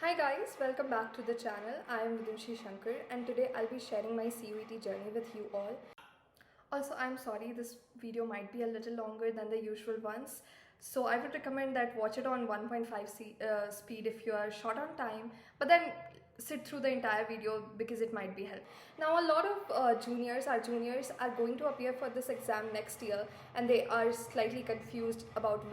Hi guys, welcome back to the channel. I am Vidushi Shanker and today I'll be sharing my CUET journey with you all. Also, I'm sorry this video might be a little longer than the usual ones. So I would recommend that watch it on 1.5 speed if you are short on time, but then sit through the entire video because it might be helpful. Now a lot of our juniors are going to appear for this exam next year and they are slightly confused about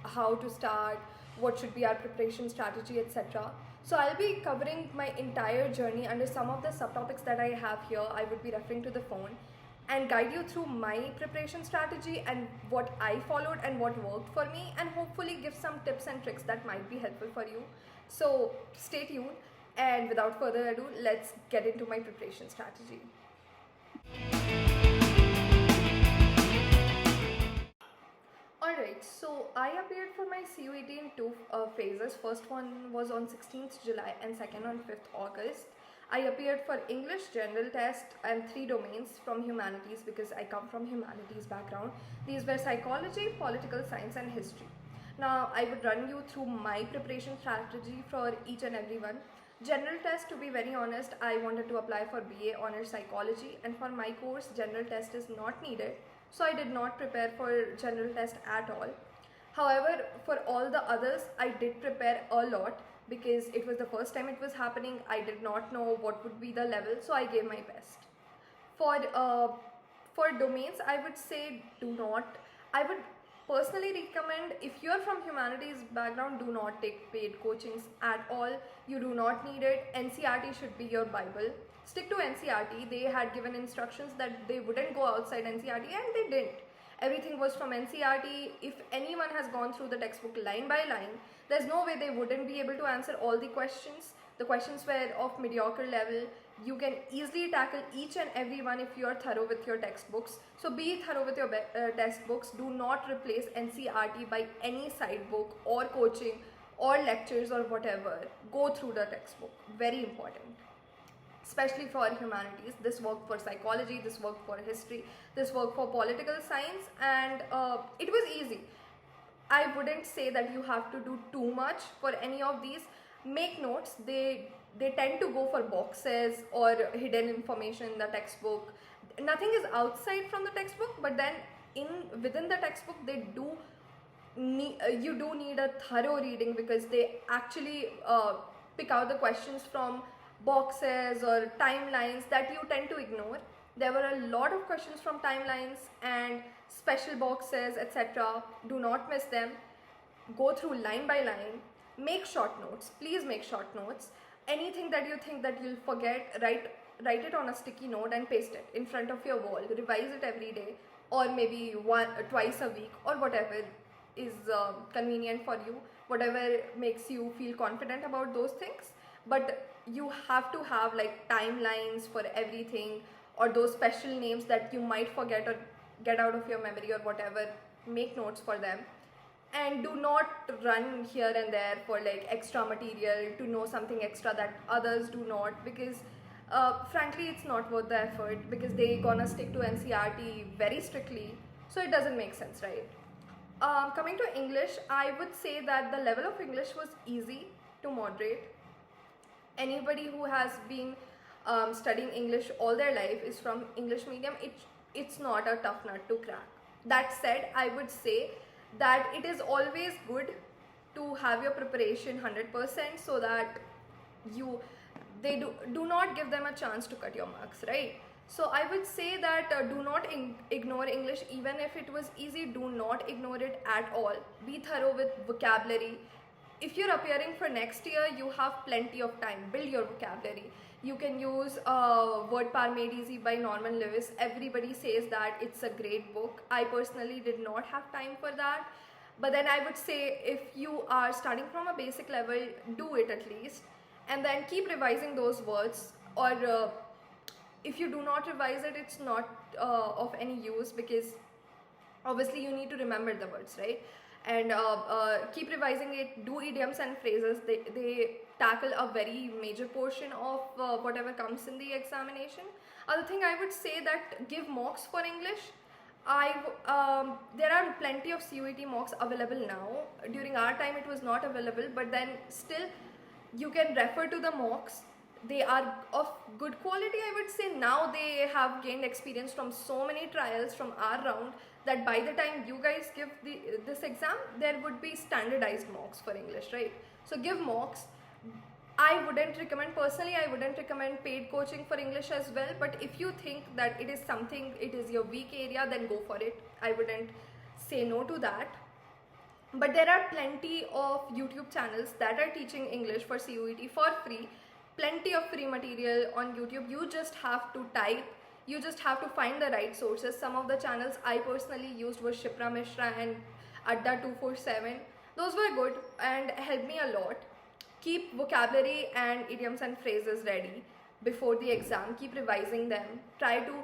how to start, what should be our preparation strategy, etc. So I'll be covering my entire journey under some of the subtopics that I have here. I would be referring to the phone and guide you through my preparation strategy and what I followed and what worked for me, and hopefully give some tips and tricks that might be helpful for you. So stay tuned, and without further ado, let's get into my preparation strategy. Alright, so I appeared for my CUET in two phases. First one was on 16th July and second on 5th August. I appeared for English general test and 3 domains from humanities because I come from humanities background. These were psychology, political science and history. Now I would run you through my preparation strategy for each and every one. General test, to be very honest, I wanted to apply for BA Honours Psychology, and for my course general test is not needed. So I did not prepare for general test at all. However, for all the others, I did prepare a lot because it was the first time it was happening. I did not know what would be the level, so I gave my best. For domains, I would say I would personally recommend, if you are from humanities background, do not take paid coachings at all. You do not need it. NCERT should be your Bible. Stick to NCERT. They had given instructions that they wouldn't go outside NCERT and they didn't. Everything was from NCERT. If anyone has gone through the textbook line by line, there's no way they wouldn't be able to answer all the questions. The questions were of mediocre level. You can easily tackle each and every one if you are thorough with your textbooks. So be thorough with your textbooks. Do not replace NCERT by any side book or coaching or lectures or whatever. Go through the textbook. Very important. Especially for humanities. This worked for psychology, this worked for history, this worked for political science, and it was easy. I wouldn't say that you have to do too much for any of these. Make notes. They tend to go for boxes or hidden information in the textbook. Nothing is outside from the textbook, but then within the textbook you do need a thorough reading because they actually pick out the questions from boxes or timelines that you tend to ignore. There were a lot of questions from timelines and special boxes, etc. Do not miss them. Go through line by line. Make short notes. Please make short notes. Anything that you think that you'll forget, write it on a sticky note and paste it in front of your wall. Revise it every day, or maybe twice a week, or whatever is convenient for you, whatever makes you feel confident about those things. But you have to have like timelines for everything, or those special names that you might forget or get out of your memory or whatever. Make notes for them, and do not run here and there for like extra material to know something extra that others do not, because frankly it's not worth the effort because they gonna stick to NCERT very strictly, so it doesn't make sense, right? Coming to English, I would say that the level of English was easy to moderate. Anybody who has been studying English all their life is from English medium. It's not a tough nut to crack. That said, I would say that it is always good to have your preparation 100% so that they do not give them a chance to cut your marks, right? So I would say that do not ignore English. Even if it was easy, do not ignore it at all. Be thorough with vocabulary. If you're appearing for next year, you have plenty of time. Build your vocabulary. You can use Word Power Made Easy by Norman Lewis. Everybody says that it's a great book. I personally did not have time for that. But then I would say if you are starting from a basic level, do it at least. And then keep revising those words. Or if you do not revise it, it's not of any use because obviously you need to remember the words, right? And keep revising it. Do idioms and phrases. They tackle a very major portion of whatever comes in the examination. Other thing I would say that give mocks for English. There are plenty of CUET mocks available now. During our time it was not available, but then still You can refer to the mocks. They are of good quality, I would say. Now they have gained experience from so many trials from our round that by the time you guys give this exam, there would be standardized mocks for English, right? So give mocks. I wouldn't recommend, personally, I wouldn't recommend paid coaching for English as well. But if you think that it is something, it is your weak area, then go for it. I wouldn't say no to that. But there are plenty of YouTube channels that are teaching English for CUET for free. Plenty of free material on YouTube. You just have to type. You just have to find the right sources. Some of the channels I personally used were Shipra Mishra and Adda 247. Those were good and helped me a lot. Keep vocabulary and idioms and phrases ready before the exam. Keep revising them. Try to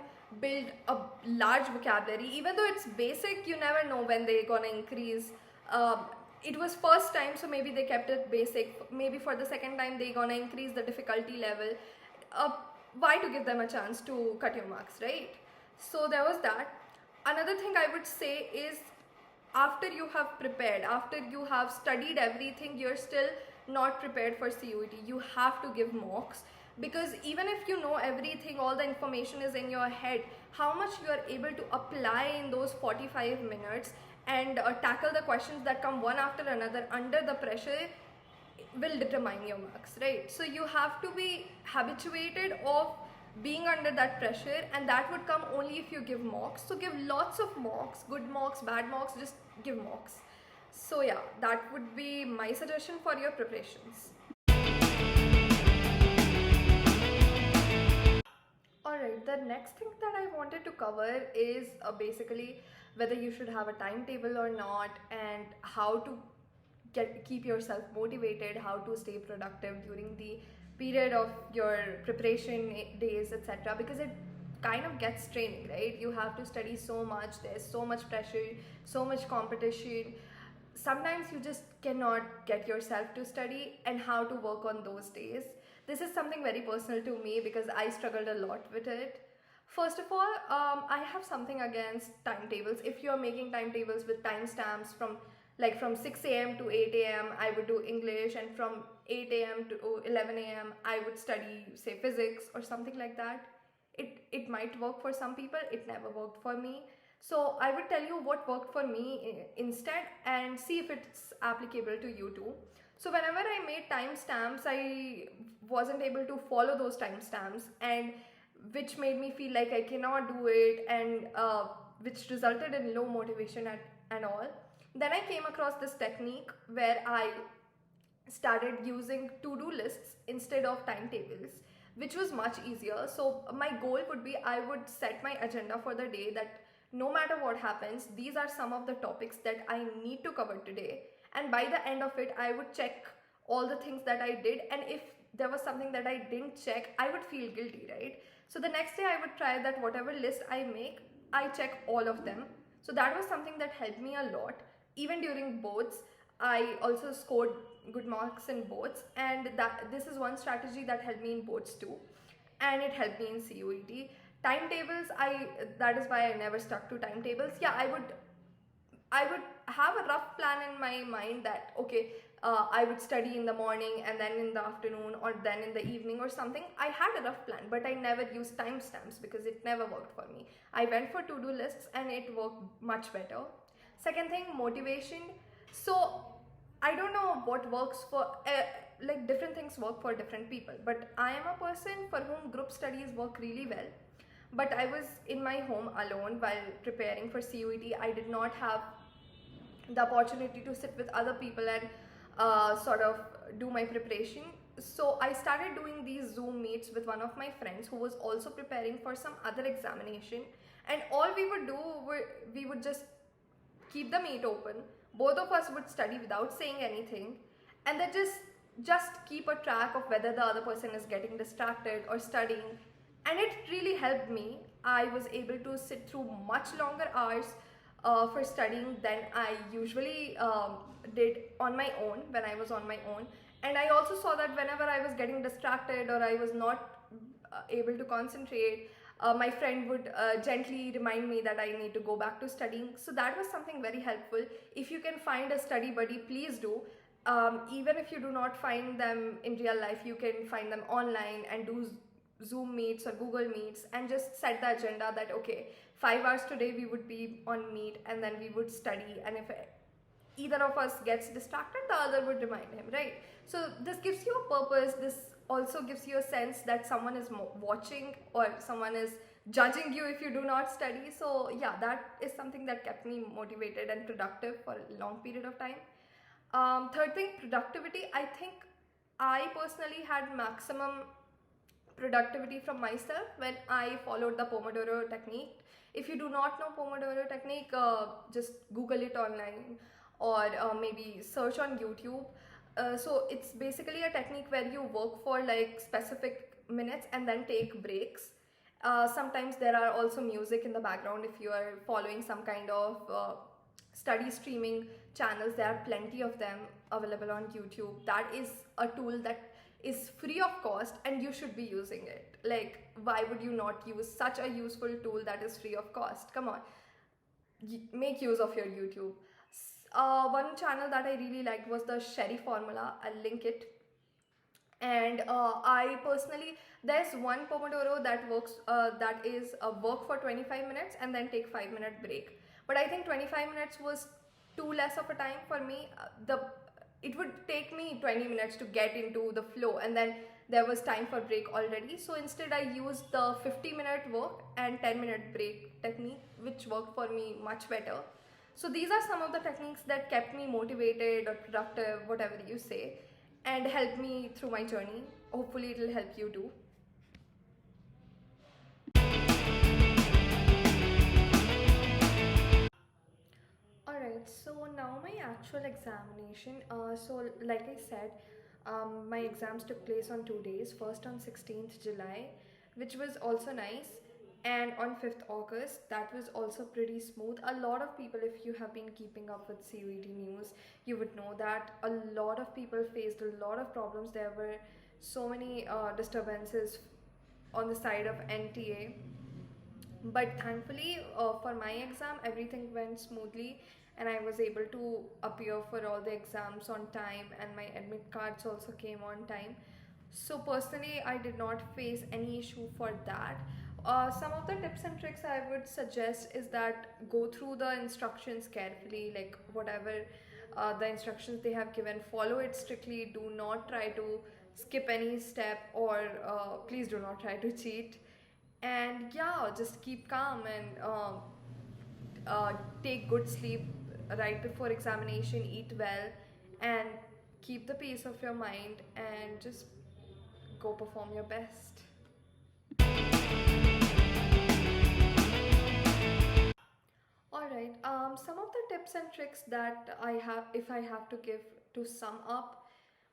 build a large vocabulary. Even though it's basic, you never know when they're gonna increase. It was first time, so maybe they kept it basic. Maybe for the second time they're gonna increase the difficulty level. Why to give them a chance to cut your marks, right? So there was that. Another thing I would say is, after you have prepared, after you have studied everything, you're still not prepared for CUET. You have to give mocks, because even if you know everything, all the information is in your head, how much you are able to apply in those 45 minutes and tackle the questions that come one after another under the pressure will determine your marks, right? So you have to be habituated of being under that pressure, and that would come only if you give mocks. So give lots of mocks, good mocks, bad mocks, just give mocks. So yeah, that would be my suggestion for your preparations. Alright, the next thing that I wanted to cover is basically whether you should have a timetable or not, and how to keep yourself motivated, how to stay productive during the period of your preparation days, etc. Because it kind of gets straining, right? You have to study so much, there's so much pressure, so much competition. Sometimes you just cannot get yourself to study, and how to work on those days. This is something very personal to me because I struggled a lot with it. First of all, I have something against timetables. If you're making timetables with timestamps from 6 a.m. to 8 a.m. I would do English, and from 8 a.m. to 11 a.m. I would study, say, physics or something like that. It might work for some people, it never worked for me. So I would tell you what worked for me instead, and see if it's applicable to you too. So whenever I made timestamps, I wasn't able to follow those timestamps, and which made me feel like I cannot do it, and which resulted in low motivation and all. Then I came across this technique where I started using to-do lists instead of timetables, which was much easier. So my goal would be, I would set my agenda for the day that no matter what happens, these are some of the topics that I need to cover today. And by the end of it, I would check all the things that I did. And if there was something that I didn't check, I would feel guilty, right? So the next day I would try that whatever list I make, I check all of them. So that was something that helped me a lot. Even during boards, I also scored good marks in boards, and this is one strategy that helped me in boards too, and it helped me in CUET. Timetables, that is why I never stuck to timetables. Yeah, I would have a rough plan in my mind that, okay, I would study in the morning and then in the afternoon or then in the evening or something. I had a rough plan, but I never used timestamps because it never worked for me. I went for to-do lists and it worked much better. Second thing, motivation. So I don't know what works for, different things work for different people, but I am a person for whom group studies work really well. But I was in my home alone while preparing for CUET. I did not have the opportunity to sit with other people and sort of do my preparation. So I started doing these Zoom meets with one of my friends who was also preparing for some other examination, and all we would do, we would just keep the meet open. Both of us would study without saying anything, and then just keep a track of whether the other person is getting distracted or studying. And it really helped me. I was able to sit through much longer hours for studying than I usually did on my own, when I was on my own. And I also saw that whenever I was getting distracted or I was not able to concentrate, my friend would gently remind me that I need to go back to studying. So that was something very helpful. If you can find a study buddy, please do. even if you do not find them in real life, you can find them online and do Zoom meets or Google meets, and just set the agenda that okay, 5 hours today we would be on meet, and then we would study, and if either of us gets distracted, the other would remind him, right? So this gives you a purpose. This also gives you a sense that someone is watching, or someone is judging you if you do not study. So yeah, that is something that kept me motivated and productive for a long period of time. Third thing, productivity. I think I personally had maximum productivity from myself when I followed the Pomodoro technique. If you do not know Pomodoro technique, just Google it online, or maybe search on YouTube. So it's basically a technique where you work for like specific minutes and then take breaks. Sometimes there are also music in the background if you are following some kind of study streaming channels. There are plenty of them available on YouTube. That is a tool that is free of cost, and you should be using it. Like, why would you not use such a useful tool that is free of cost? Come on, make use of your YouTube. One channel that I really liked was the Sherry Formula. I'll link it. And I personally, there's one Pomodoro that works, that is a work for 25 minutes and then take 5-minute break. But I think 25 minutes was too less of a time for me. It would take me 20 minutes to get into the flow, and then there was time for break already. So instead I used the 50-minute work and 10-minute break technique, which worked for me much better. So these are some of the techniques that kept me motivated or productive, whatever you say, and helped me through my journey. Hopefully it will help you too. Alright, so now my actual examination. So like I said, my exams took place on 2 days. First on 16th July, which was also nice, and on 5th August, that was also pretty smooth. A lot of people, if you have been keeping up with CUET news, you would know that a lot of people faced a lot of problems. There were so many disturbances on the side of NTA, but thankfully for my exam everything went smoothly, and I was able to appear for all the exams on time, and my admit cards also came on time. So personally I did not face any issue for that. Some of the tips and tricks I would suggest is that go through the instructions carefully, like whatever the instructions they have given, follow it strictly. Do not try to skip any step, or please do not try to cheat. And yeah, just keep calm, and take good sleep right before examination, eat well, and keep the peace of your mind, and just go perform your best. Alright, some of the tips and tricks that I have, if I have to give to sum up,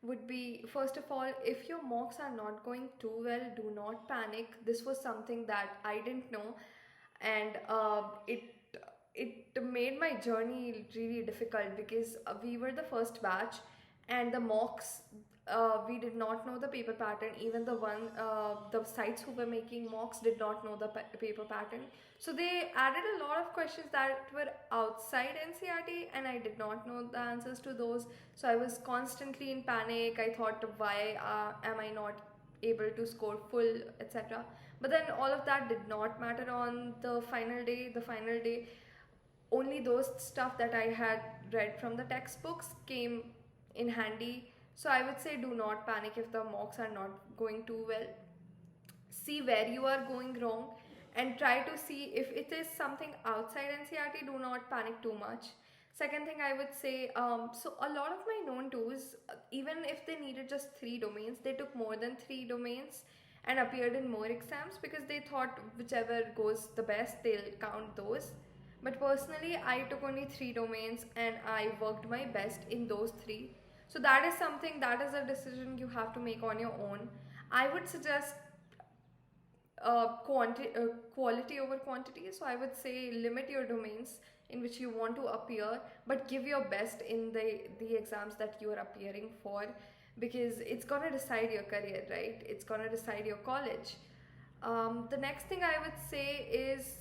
would be, first of all, if your mocks are not going too well, do not panic. This was something that I didn't know, and it made my journey really difficult, because we were the first batch, and the mocks, we did not know the paper pattern. Even the sites who were making mocks did not know the paper pattern. So they added a lot of questions that were outside NCRT, and I did not know the answers to those. So I was constantly in panic. I thought, why am I not able to score full, etc. But then all of that did not matter on the final day. The final day, only those stuff that I had read from the textbooks came in handy. So I would say, do not panic if the mocks are not going too well. See where you are going wrong, and try to see if it is something outside NCRT. Do not panic too much. Second thing I would say, so a lot of my known tools, even if they needed just 3 domains, they took more than 3 domains and appeared in more exams, because they thought whichever goes the best, they'll count those. But personally, I took only 3 domains, and I worked my best in those 3. So that is something, that is a decision you have to make on your own. I would suggest quality over quantity. So I would say limit your domains in which you want to appear, but give your best in the exams that you are appearing for, because it's gonna decide your career, right? It's gonna decide your college. The next thing I would say is,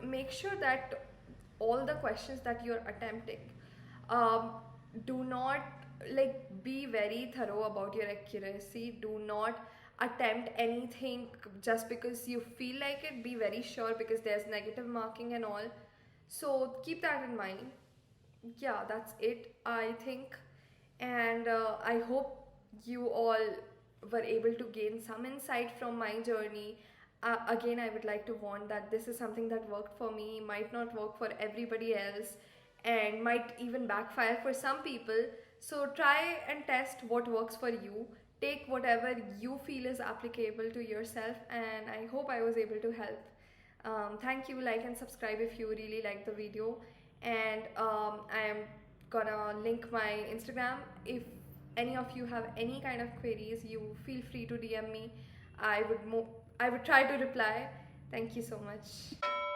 make sure that all the questions that you're attempting, um, do not, like, be very thorough about your accuracy. Do not attempt anything just because you feel like it. Be very sure, because there's negative marking and all. So keep that in mind. Yeah, that's it, I think. And I hope you all were able to gain some insight from my journey. Again, I would like to warn that this is something that worked for me, might not work for everybody else, and might even backfire for some people. So try and test what works for you. Take whatever you feel is applicable to yourself, and I hope I was able to help. Thank you. Like and subscribe if you really like the video. And I am gonna link my Instagram. If any of you have any kind of queries, you feel free to DM me. I would try to reply. Thank you so much.